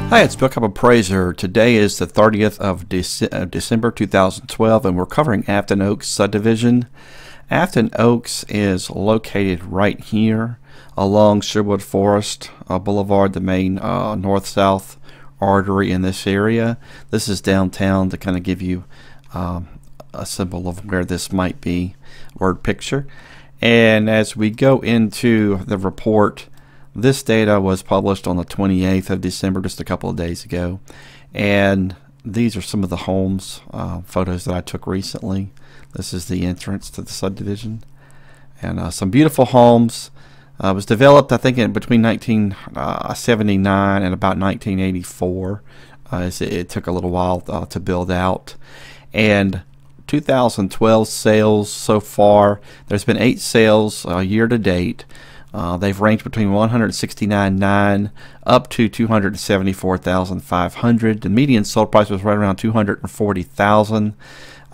Hi, it's Bill Cobb Appraiser. Today is the 30th of December 2012, and we're covering Afton Oaks subdivision. Afton Oaks is located right here along Sherwood Forest Boulevard, the main north-south artery in this area. This is downtown to kind of give you a symbol of where this might be, word picture. And as we go into the report, this data was published on the 28th of December, just a couple of days ago. And these are some of the homes, photos that I took recently. This is the entrance to the subdivision. And some beautiful homes. It was developed, I think, between 1979 and about 1984. It took a little while to build out. And 2012 sales so far, there's been 8 sales year to date. They've ranged between $169,900 up to $274,500. The median sold price was right around $240,000.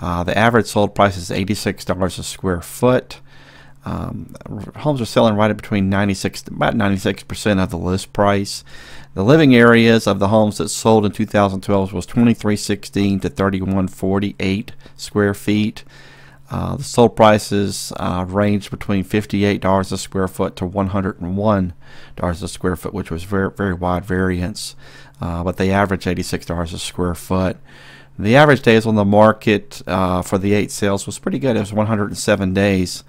The average sold price is $86 a square foot. Homes are selling right at between about 96% of the list price. The living areas of the homes that sold in 2012 was 2316 to 3148 square feet. The sold prices ranged between $58 a square foot to $101 a square foot, which was very wide variance, but they averaged $86 a square foot. The average days on the market for the 8 sales was pretty good. It was 107 days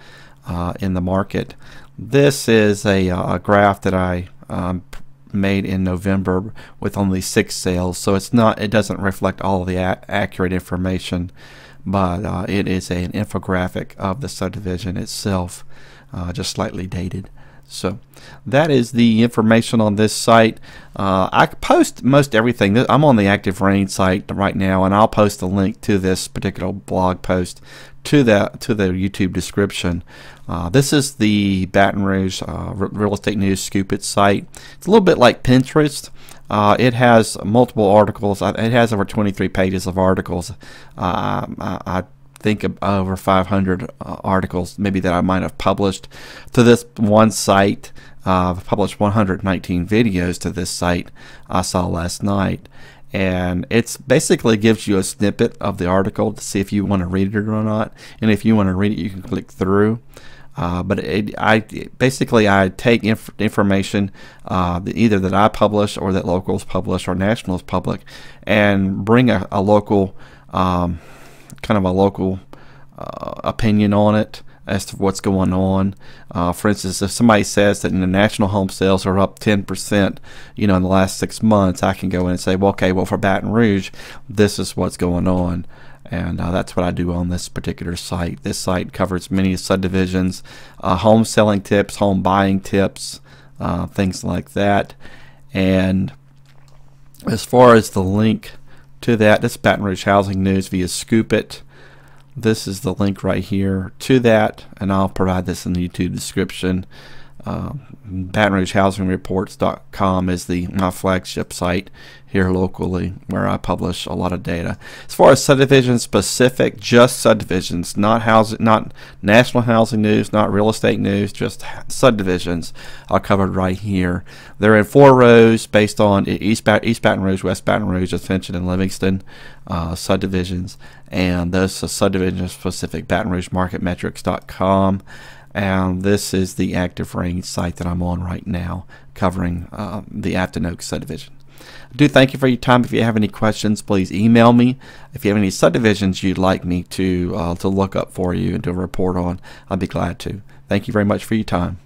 in the market. This is a graph that I made in November with only 6 sales, so it doesn't reflect all of the accurate information, but it is an infographic of the subdivision itself, just slightly dated. So that is the information on this site. I post most everything. I'm on the Active Rain site right now, and I'll post a link to this particular blog post to the YouTube description. This is the Baton Rouge Real Estate News Scoop.it site. It's a little bit like Pinterest. It has multiple articles. It has over 23 pages of articles. I think of over 500 articles maybe that I might have published to this one site. I've published 119 videos to this site I saw last night. And it basically gives you a snippet of the article to see if you want to read it or not. And if you want to read it, you can click through. But I take information either that I publish or that locals publish or nationals public, and bring a local kind of a local opinion on it as to what's going on. For instance, if somebody says that the national home sales are up 10%, in the last 6 months, I can go in and say, well, okay, well, for Baton Rouge, this is what's going on. And that's what I do on this particular site. This site covers many subdivisions, home selling tips, home buying tips, things like that. And as far as the link to that, this is Baton Rouge Housing News via Scoop.it. This is the link right here to that, and I'll provide this in the YouTube description. BatonRougeHousingReports.com is my flagship site here locally, where I publish a lot of data. As far as subdivision specific, just subdivisions, not national housing news, not real estate news, just subdivisions are covered right here. They're in 4 rows based on East Baton Rouge, West Baton Rouge, Ascension, and Livingston subdivisions, and those subdivision specific BatonRougeMarketMetrics.com. And this is the Active Rain site that I'm on right now, covering the Afton Oaks subdivision. I do thank you for your time. If you have any questions, please email me. If you have any subdivisions you'd like me to look up for you and to report on, I'll be glad to. Thank you very much for your time.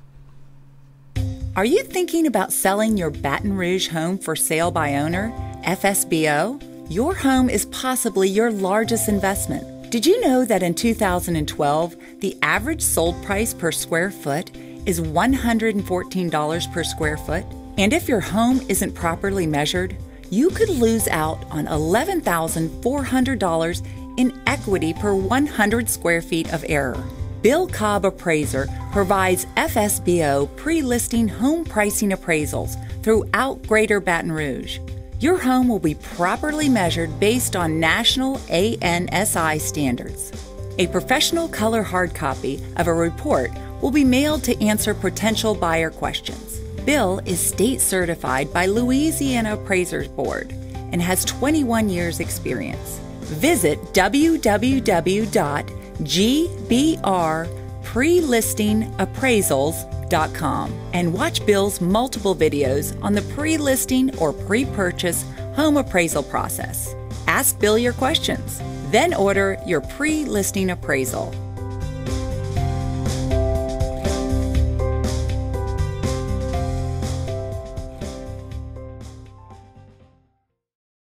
Are you thinking about selling your Baton Rouge home for sale by owner, FSBO? Your home is possibly your largest investment. Did you know that in 2012, the average sold price per square foot is $114 per square foot? And if your home isn't properly measured, you could lose out on $11,400 in equity per 100 square feet of error. Bill Cobb Appraiser provides FSBO pre-listing home pricing appraisals throughout Greater Baton Rouge. Your home will be properly measured based on national ANSI standards. A professional color hard copy of a report will be mailed to answer potential buyer questions. Bill is state certified by Louisiana Appraisers Board and has 21 years experience. Visit www.GBRPrelistingAppraisals.com and watch Bill's multiple videos on the pre-listing or pre-purchase home appraisal process. Ask Bill your questions, then order your pre-listing appraisal.